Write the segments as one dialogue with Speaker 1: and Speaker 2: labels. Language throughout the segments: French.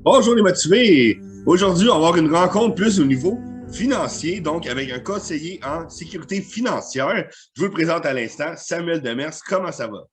Speaker 1: Bonjour les motivés! Aujourd'hui, on va avoir une rencontre plus au niveau financier, donc avec un conseiller en sécurité financière. Je vous le présente à l'instant, Samuel Demers. Comment ça va?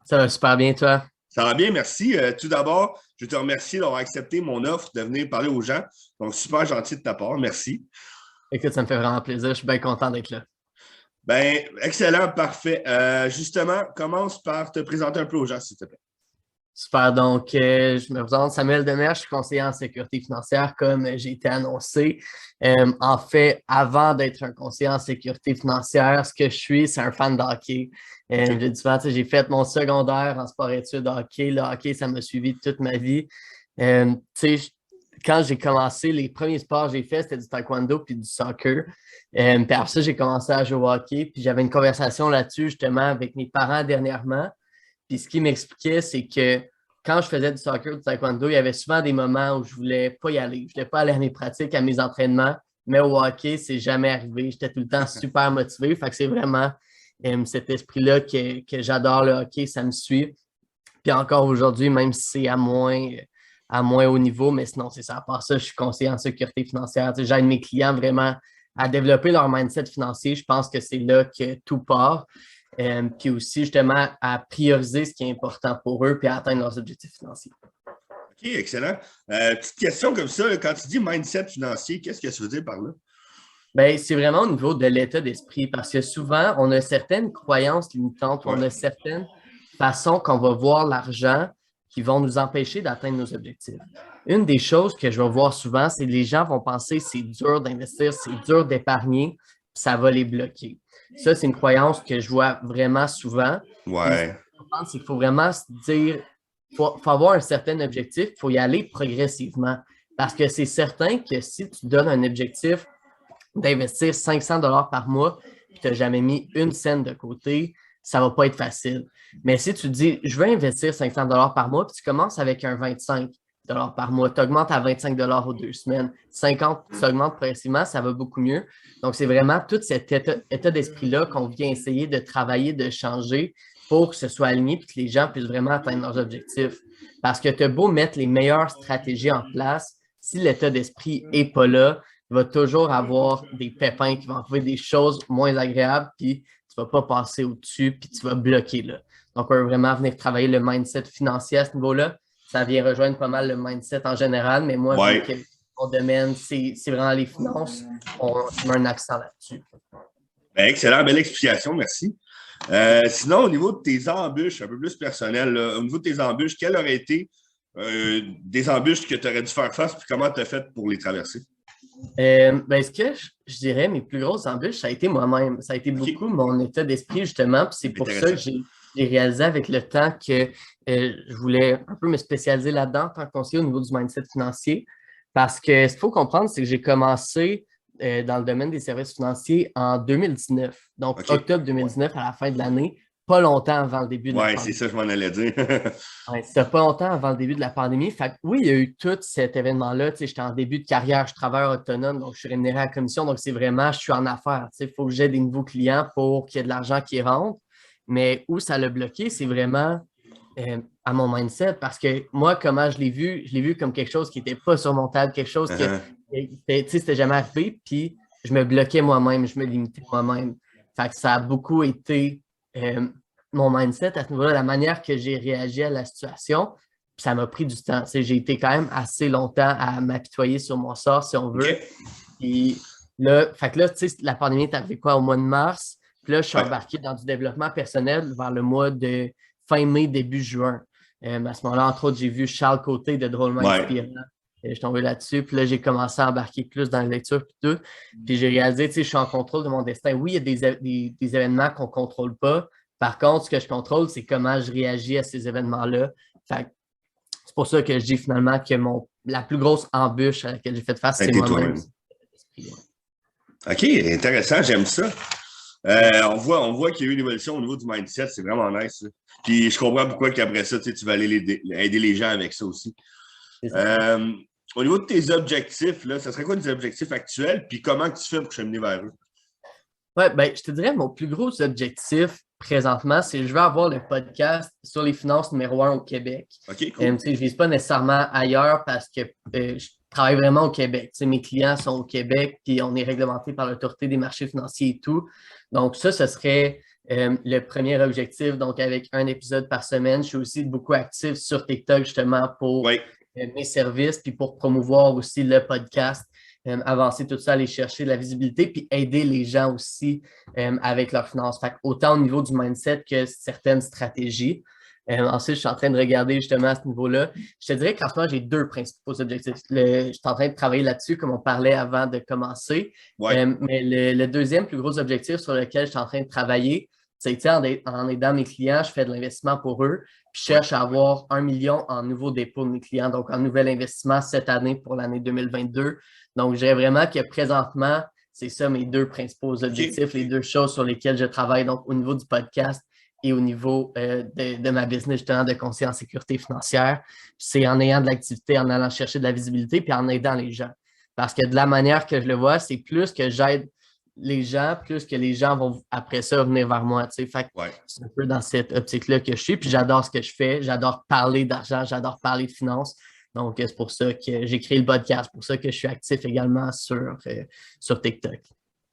Speaker 2: Ça va super bien, toi?
Speaker 1: Ça va bien, merci. Tout d'abord, je te remercie d'avoir accepté mon offre de venir parler aux gens. Donc, super gentil de ta part. Merci.
Speaker 2: Écoute, ça me fait vraiment plaisir. Je suis bien content d'être là.
Speaker 1: Ben, excellent, parfait. Justement, commence par te présenter un peu aux gens, s'il te plaît.
Speaker 2: Super. Donc, je me présente Samuel Demers, je suis conseiller en sécurité financière, comme j'ai été annoncé. En fait, avant d'être un conseiller en sécurité financière, ce que je suis, c'est un fan de hockey.
Speaker 1: OK.
Speaker 2: J'ai dit souvent, tu sais, j'ai fait mon secondaire en sport-études hockey. Le hockey, ça m'a suivi toute ma vie. Tu sais, quand j'ai commencé, les premiers sports que j'ai fait, c'était du taekwondo puis du soccer. Puis après ça, j'ai commencé à jouer au hockey. Puis j'avais une conversation là-dessus, justement, avec mes parents dernièrement. Puis ce qu'il m'expliquait, c'est que quand je faisais du soccer, du taekwondo, il y avait souvent des moments où je voulais pas y aller. Je voulais pas aller à mes pratiques, à mes entraînements. Mais au hockey, c'est jamais arrivé. J'étais tout le temps super motivé. Fait que c'est vraiment cet esprit-là que j'adore le hockey, ça me suit. Puis encore aujourd'hui, même si c'est à moins haut niveau, mais sinon, c'est ça. À part ça, je suis conseiller en sécurité financière. Tu sais, j'aide mes clients vraiment à développer leur mindset financier. Je pense que c'est là que tout part. Puis aussi, justement, à prioriser ce qui est important pour eux puis à atteindre leurs objectifs financiers.
Speaker 1: OK, excellent. Petite question comme ça, là, quand tu dis mindset financier, qu'est-ce que tu veux dire par là?
Speaker 2: Bien, c'est vraiment au niveau de l'état d'esprit parce que souvent, on a certaines croyances limitantes ou on
Speaker 1: Ouais.
Speaker 2: a certaines façons qu'on va voir l'argent qui vont nous empêcher d'atteindre nos objectifs. Une des choses que je vais voir souvent, c'est que les gens vont penser que c'est dur d'investir, c'est dur d'épargner, puis ça va les bloquer. Ça, c'est une croyance que je vois vraiment souvent. Puis, ce qu'il
Speaker 1: Ouais.
Speaker 2: faut comprendre, c'est qu'il faut vraiment se dire, faut avoir un certain objectif, il faut y aller progressivement. Parce que c'est certain que si tu donnes un objectif d'investir 500 dollars par mois et tu n'as jamais mis une scène de côté, ça ne va pas être facile. Mais si tu dis, je veux investir 500 dollars par mois, puis tu commences avec un 25 dollars par mois, tu augmentes à 25 dollars aux 2 semaines, 50, tu augmentes progressivement, ça va beaucoup mieux. Donc, c'est vraiment tout cet état d'esprit-là qu'on vient essayer de travailler, de changer pour que ce soit aligné et que les gens puissent vraiment atteindre leurs objectifs. Parce que tu as beau mettre les meilleures stratégies en place, si l'état d'esprit n'est pas là, il va toujours avoir des pépins qui vont trouver des choses moins agréables, puis tu ne vas pas passer au-dessus, puis tu vas bloquer là. Donc, on va vraiment venir travailler le mindset financier à ce niveau-là. Ça vient rejoindre pas mal le mindset en général, mais moi, vu
Speaker 1: Ouais.
Speaker 2: que mon domaine, c'est vraiment les finances, je mets un accent là-dessus.
Speaker 1: Ben, excellent, belle explication, merci. Sinon, au niveau de tes embûches, un peu plus personnel, là, au niveau de tes embûches, quelles auraient été des embûches que tu aurais dû faire face, puis comment tu as fait pour les traverser?
Speaker 2: Ben, ce que je dirais, mes plus grosses embûches, ça a été moi-même. Ça a été
Speaker 1: OK,
Speaker 2: beaucoup mon état d'esprit, justement. Puis c'est pour ça que
Speaker 1: intéressant.
Speaker 2: j'ai réalisé avec le temps que je voulais un peu me spécialiser là-dedans en tant que conseiller au niveau du mindset financier. Parce que ce qu'il faut comprendre, c'est que j'ai commencé dans le domaine des services financiers en 2019. Donc,
Speaker 1: OK.
Speaker 2: octobre 2019 à la fin de l'année, pas longtemps avant le début de la
Speaker 1: Ouais, c'est
Speaker 2: pandémie.
Speaker 1: ça, je m'en allais dire.
Speaker 2: Ouais, c'était pas longtemps avant le début de la pandémie. Fait que oui, il y a eu tout cet événement-là. Tu sais, j'étais en début de carrière, je travaille autonome, donc je suis rémunéré à la commission. Donc, c'est vraiment, je suis en affaires. Tu sais, il faut que j'ai des nouveaux clients pour qu'il y ait de l'argent qui rentre. Mais où ça l'a bloqué, c'est vraiment à mon mindset. Parce que moi, comment je l'ai vu comme quelque chose qui n'était pas surmontable, quelque chose que, tu sais, c'était jamais arrivé. Puis, je me bloquais moi-même, je me limitais moi-même. Fait que ça a beaucoup été euh, mon mindset à ce niveau-là, la manière que j'ai réagi à la situation, puis ça m'a pris du temps. Tu sais, j'ai été quand même assez longtemps à m'apitoyer sur mon sort, si on veut.
Speaker 1: OK.
Speaker 2: Puis là, fait que là, tu sais, la pandémie est arrivée quoi au mois de mars. Puis là, je suis
Speaker 1: Ouais.
Speaker 2: embarqué dans du développement personnel vers le mois de fin mai, début juin. À ce moment-là, entre autres, j'ai vu Charles Côté de Drôlement
Speaker 1: Ouais.
Speaker 2: Inspirant. Je suis tombé là-dessus. Puis là, j'ai commencé à embarquer plus dans la lecture puis tout. Puis j'ai réalisé, tu sais, je suis en contrôle de mon destin. Oui, il y a des événements qu'on ne contrôle pas. Par contre, ce que je contrôle, c'est comment je réagis à ces événements-là. Fait que c'est pour ça que je dis finalement que la plus grosse embûche à laquelle j'ai fait face,
Speaker 1: Ça a
Speaker 2: c'est
Speaker 1: été
Speaker 2: moi-même.
Speaker 1: toi-même. OK, intéressant, j'aime ça. On voit qu'il y a eu une évolution au niveau du mindset, c'est vraiment nice, ça. Puis je comprends pourquoi qu'après ça, tu vas aller aider les gens avec ça aussi.
Speaker 2: C'est ça.
Speaker 1: Euh, Au niveau de tes objectifs, là, ça serait quoi tes objectifs actuels, puis comment tu fais pour cheminer vers eux?
Speaker 2: Ouais, ben, je te dirais, mon plus gros objectif présentement, c'est que je veux avoir le podcast sur les finances numéro 1 au Québec.
Speaker 1: OK,
Speaker 2: Tu
Speaker 1: cool.
Speaker 2: sais, je ne vise pas nécessairement ailleurs parce que je travaille vraiment au Québec. Tu sais, mes clients sont au Québec, puis on est réglementé par l'Autorité des marchés financiers et tout. Donc, ça, ce serait le premier objectif. Donc, avec un épisode par semaine, je suis aussi beaucoup actif sur TikTok justement pour
Speaker 1: Oui.
Speaker 2: mes services, puis pour promouvoir aussi le podcast, avancer tout ça, aller chercher de la visibilité, puis aider les gens aussi avec leurs finances. Fait autant au niveau du mindset que certaines stratégies. Ensuite, je suis en train de regarder justement à ce niveau-là. Je te dirais qu'en ce moment, j'ai deux principaux objectifs. Je suis en train de travailler là-dessus, comme on parlait avant de commencer.
Speaker 1: Ouais.
Speaker 2: Mais le deuxième plus gros objectif sur lequel je suis en train de travailler, c'est en aidant mes clients, je fais de l'investissement pour eux, puis je cherche à avoir 1 million en nouveaux dépôts de mes clients, donc en nouvel investissement cette année pour l'année 2022. Donc, je dirais vraiment que présentement, c'est ça mes deux principaux objectifs, les deux choses sur lesquelles je travaille, donc au niveau du podcast et au niveau de ma business justement de conseiller en sécurité financière. C'est en ayant de l'activité, en allant chercher de la visibilité, puis en aidant les gens. Parce que de la manière que je le vois, c'est plus que j'aide les gens, plus que les gens vont après ça venir vers moi. Fait que c'est un peu dans cette optique-là que je suis. Puis j'adore ce que je fais. J'adore parler d'argent, j'adore parler de finances. Donc, c'est pour ça que j'ai créé le podcast, c'est pour ça que je suis actif également sur TikTok.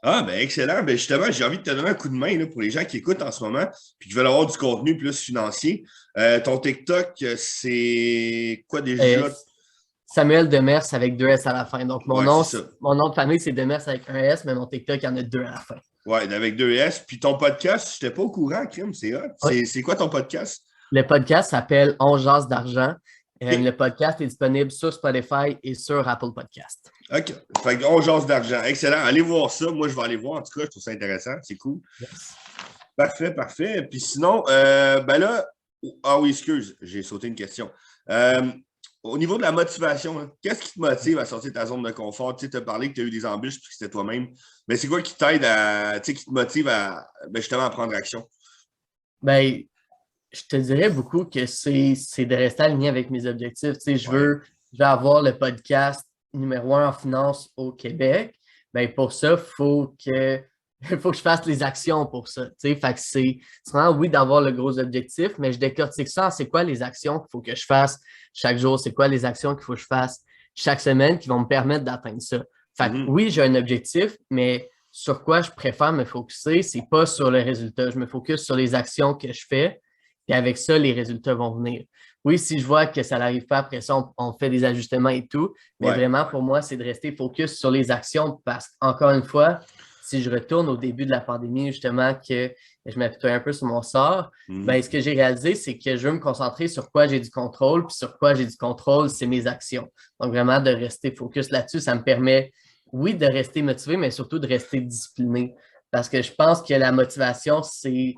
Speaker 1: Ah, ben excellent. Ben justement, j'ai envie de te donner un coup de main là, pour les gens qui écoutent en ce moment puis qui veulent avoir du contenu plus financier. Ton TikTok, c'est quoi déjà?
Speaker 2: Samuel Demers avec 2 S à la fin. Donc, mon nom de famille, c'est Demers avec 1 S, mais mon TikTok, il y en a 2 à la fin.
Speaker 1: Oui, avec 2 S. Puis ton podcast, je n'étais pas au courant, Crime, c'est hot.
Speaker 2: Oui.
Speaker 1: C'est quoi ton podcast?
Speaker 2: Le podcast s'appelle On jase d'argent. Le podcast est disponible sur Spotify et sur Apple Podcast.
Speaker 1: OK. Fait qu'on jase d'argent. Excellent. Allez voir ça. Moi, je vais aller voir. En tout cas, je trouve ça intéressant. C'est cool.
Speaker 2: Yes.
Speaker 1: Parfait, parfait. Puis sinon, ben là, ah oui, excuse, j'ai sauté une question. Au niveau de la motivation, hein, qu'est-ce qui te motive à sortir de ta zone de confort? Tu as parlé que tu as eu des embûches et que c'était toi-même. Mais c'est quoi qui t'aide qui te motive à justement à prendre action?
Speaker 2: Ben, je te dirais beaucoup que c'est de rester aligné avec mes objectifs. Je veux avoir le podcast numéro 1 en finance au Québec. Ben, pour ça, il faut que je fasse les actions pour ça. Fait que c'est vraiment, oui, d'avoir le gros objectif, mais je décortique ça en c'est quoi les actions qu'il faut que je fasse chaque jour, c'est quoi les actions qu'il faut que je fasse chaque semaine qui vont me permettre d'atteindre ça. Fait que oui, j'ai un objectif, mais sur quoi je préfère me focuser, c'est pas sur le résultat. Je me focus sur les actions que je fais, puis avec ça, les résultats vont venir. Oui, si je vois que ça n'arrive pas, après ça, on fait des ajustements et tout, mais vraiment, pour moi, c'est de rester focus sur les actions parce qu'encore une fois, si je retourne au début de la pandémie, justement, que je m'apitoie un peu sur mon sort, ben, ce que j'ai réalisé, c'est que je veux me concentrer sur quoi j'ai du contrôle, puis sur quoi j'ai du contrôle, c'est mes actions. Donc, vraiment, de rester focus là-dessus, ça me permet, oui, de rester motivé, mais surtout de rester discipliné. Parce que je pense que la motivation, c'est...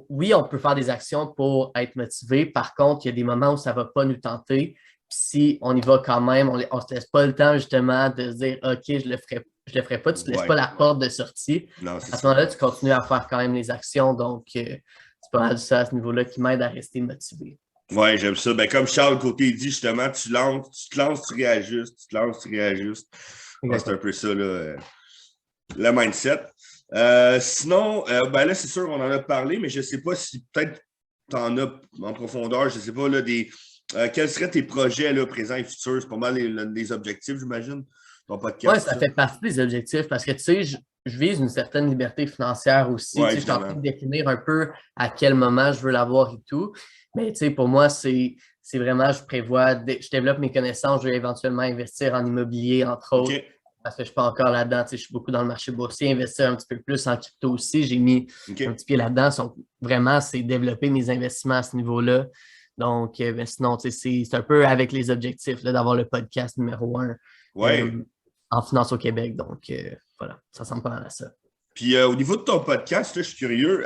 Speaker 2: oui, on peut faire des actions pour être motivé. Par contre, il y a des moments où ça ne va pas nous tenter. Puis si on y va quand même, on ne se laisse pas le temps justement de se dire OK, je le ferai pas, tu ne te laisses pas la porte de sortie.
Speaker 1: Non,
Speaker 2: à ce moment-là, tu continues à faire quand même les actions. Donc, c'est pas mal ça à ce niveau-là qui m'aide à rester motivé.
Speaker 1: Oui, j'aime ça. Ben, comme Charles Côté dit, justement, tu te lances, tu réajustes, tu te lances, tu réajustes. C'est un peu ça, là, le mindset. Sinon, ben là, c'est sûr, on en a parlé, mais je ne sais pas si peut-être tu en as en profondeur, je ne sais pas, là, quels seraient tes projets là, présents et futurs? C'est pas mal les objectifs, j'imagine, ton podcast.
Speaker 2: Oui, ça fait partie des objectifs parce que, tu sais, je vise une certaine liberté financière aussi. Je suis en train de définir un peu à quel moment je veux l'avoir et tout. Mais, tu sais, pour moi, c'est vraiment, je prévois, je développe mes connaissances, je vais éventuellement investir en immobilier, entre autres. Parce que je ne suis pas encore là-dedans. Je suis beaucoup dans le marché boursier, investir un petit peu plus en crypto aussi. J'ai mis un petit pied là-dedans. Vraiment, c'est développer mes investissements à ce niveau-là. Donc, ben sinon, c'est un peu avec les objectifs d'avoir le podcast numéro 1 en finance au Québec. Donc, voilà, ça ressemble pas mal à ça.
Speaker 1: Puis, au niveau de ton podcast, là, je suis curieux.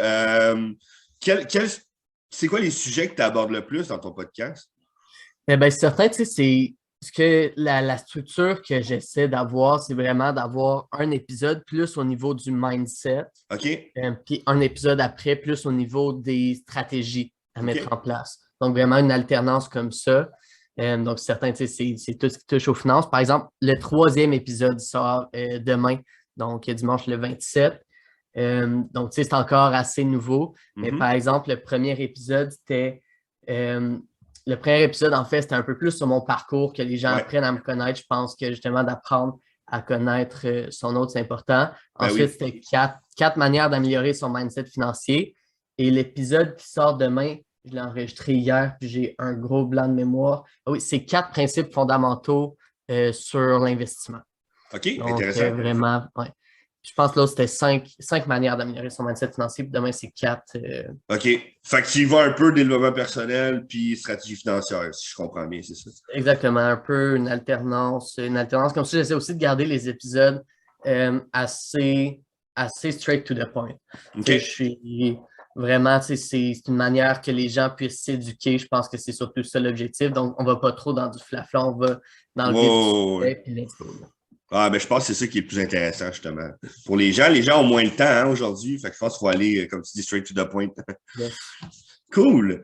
Speaker 1: C'est quoi les sujets que tu abordes le plus dans ton podcast?
Speaker 2: C'est certain, c'est ce que la structure que j'essaie d'avoir, c'est vraiment d'avoir un épisode plus au niveau du mindset.
Speaker 1: OK.
Speaker 2: Puis un épisode après, plus au niveau des stratégies à mettre en place. Donc, vraiment une alternance comme ça. Donc, certains, c'est tout ce qui touche aux finances. Par exemple, le 3e épisode sort demain, donc dimanche le 27. Donc, tu sais, c'est encore assez nouveau. Mais
Speaker 1: Mhm.
Speaker 2: par exemple, le premier épisode, en fait, c'était un peu plus sur mon parcours, que les gens
Speaker 1: Ouais,
Speaker 2: apprennent à me connaître. Je pense que justement, d'apprendre à connaître son autre, c'est important.
Speaker 1: ben
Speaker 2: Ensuite,
Speaker 1: oui.
Speaker 2: c'était quatre manières d'améliorer son mindset financier. Et l'épisode qui sort demain, je l'ai enregistré hier, puis j'ai un gros blanc de mémoire. Ah oui, c'est 4 principes fondamentaux sur l'investissement.
Speaker 1: OK,
Speaker 2: Donc,
Speaker 1: intéressant.
Speaker 2: vraiment, ouais. Je pense que là, c'était cinq manières d'améliorer son mindset financier, puis demain, c'est quatre.
Speaker 1: OK. Fait que tu y vas un peu développement personnel puis stratégie financière, si je comprends bien, c'est ça?
Speaker 2: Exactement, un peu une alternance. Une alternance. Comme ça, j'essaie aussi de garder les épisodes assez straight to the point. Tu sais, je
Speaker 1: OK.
Speaker 2: suis vraiment, tu sais, c'est une manière que les gens puissent s'éduquer. Je pense que c'est surtout ça l'objectif. Donc, on ne va pas trop dans du flafla, on va dans le vif du
Speaker 1: Wow.
Speaker 2: sujet, puis let's go, là.
Speaker 1: Ah, ben, je pense que c'est ça qui est le plus intéressant, justement. Pour les gens ont moins le temps hein, aujourd'hui. Fait que je pense qu'il faut aller, comme tu dis, straight to the point.
Speaker 2: Yes.
Speaker 1: Cool.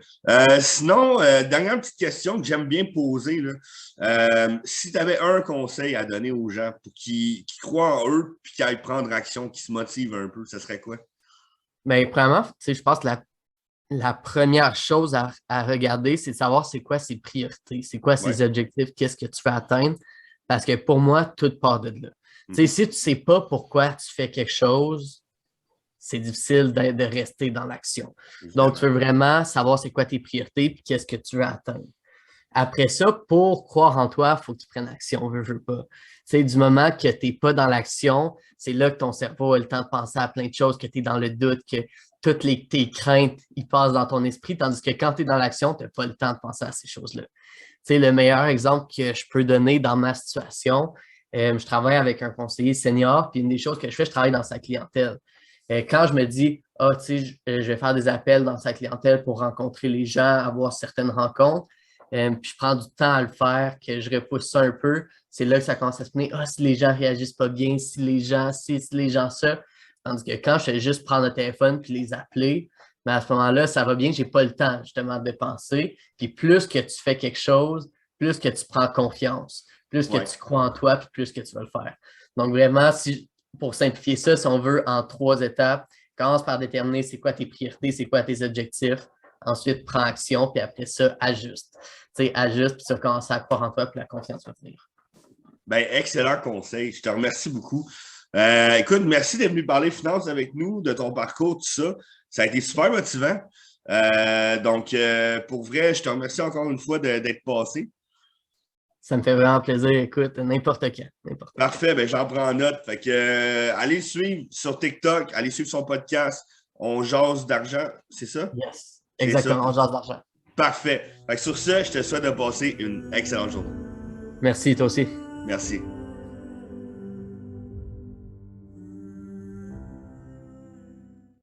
Speaker 1: Sinon, dernière petite question que j'aime bien poser, là. Si tu avais un conseil à donner aux gens pour qu'ils croient en eux puis qu'ils aillent prendre action, qu'ils se motivent un peu, ça serait quoi?
Speaker 2: Mais premièrement, tu sais, je pense que la première chose à regarder, c'est de savoir c'est quoi ses priorités, c'est quoi
Speaker 1: Ouais.
Speaker 2: ses objectifs, qu'est-ce que tu veux atteindre. Parce que pour moi, tout part de là. Tu sais,
Speaker 1: Mhm.
Speaker 2: si tu ne sais pas pourquoi tu fais quelque chose, c'est difficile de rester dans l'action. Donc, tu
Speaker 1: Évidemment.
Speaker 2: veux vraiment savoir c'est quoi tes priorités et qu'est-ce que tu veux atteindre. Après ça, pour croire en toi, il faut que tu prennes action, veux pas. Tu sais, du moment que tu n'es pas dans l'action, c'est là que ton cerveau a le temps de penser à plein de choses, que tu es dans le doute, que toutes tes craintes, ils passent dans ton esprit, tandis que quand tu es dans l'action, tu n'as pas le temps de penser à ces choses-là. Tu sais, le meilleur exemple que je peux donner dans ma situation, je travaille avec un conseiller senior, puis une des choses que je fais, je travaille dans sa clientèle. Quand je me dis, ah, tu sais, je vais faire des appels dans sa clientèle pour rencontrer les gens, avoir certaines rencontres, puis je prends du temps à le faire, que je repousse ça un peu, c'est là que ça commence à se mener, ah, si les gens réagissent pas bien, si les gens ça. Tandis que quand je fais juste prendre le téléphone puis les appeler, mais à ce moment-là, ça va bien, j'ai pas le temps justement de penser. Puis plus que tu fais quelque chose, plus que tu prends confiance, plus que
Speaker 1: Ouais.
Speaker 2: tu crois en toi, puis plus que tu vas le faire. Donc vraiment, pour simplifier ça, si on veut, en 3 étapes, commence par déterminer c'est quoi tes priorités, c'est quoi tes objectifs. Ensuite, prends action, puis après ça, ajuste. Tu sais, ajuste, puis tu vas commencer à croire en toi, puis la confiance va venir.
Speaker 1: Ben, excellent conseil. Je te remercie beaucoup. Écoute, merci d'être venu parler finance avec nous, de ton parcours, tout ça. Ça a été super motivant. Donc, pour vrai, je te remercie encore une fois d'être passé.
Speaker 2: Ça me fait vraiment plaisir. Écoute, n'importe quand. N'importe quand.
Speaker 1: Parfait, ben, j'en prends note. Fait que, allez le suivre sur TikTok, allez suivre son podcast. On jase d'argent, c'est ça?
Speaker 2: Yes.
Speaker 1: C'est ça.
Speaker 2: Exactement, on jase d'argent.
Speaker 1: Parfait. Fait que sur ça, je te souhaite de passer une excellente journée.
Speaker 2: Merci, toi aussi.
Speaker 1: Merci.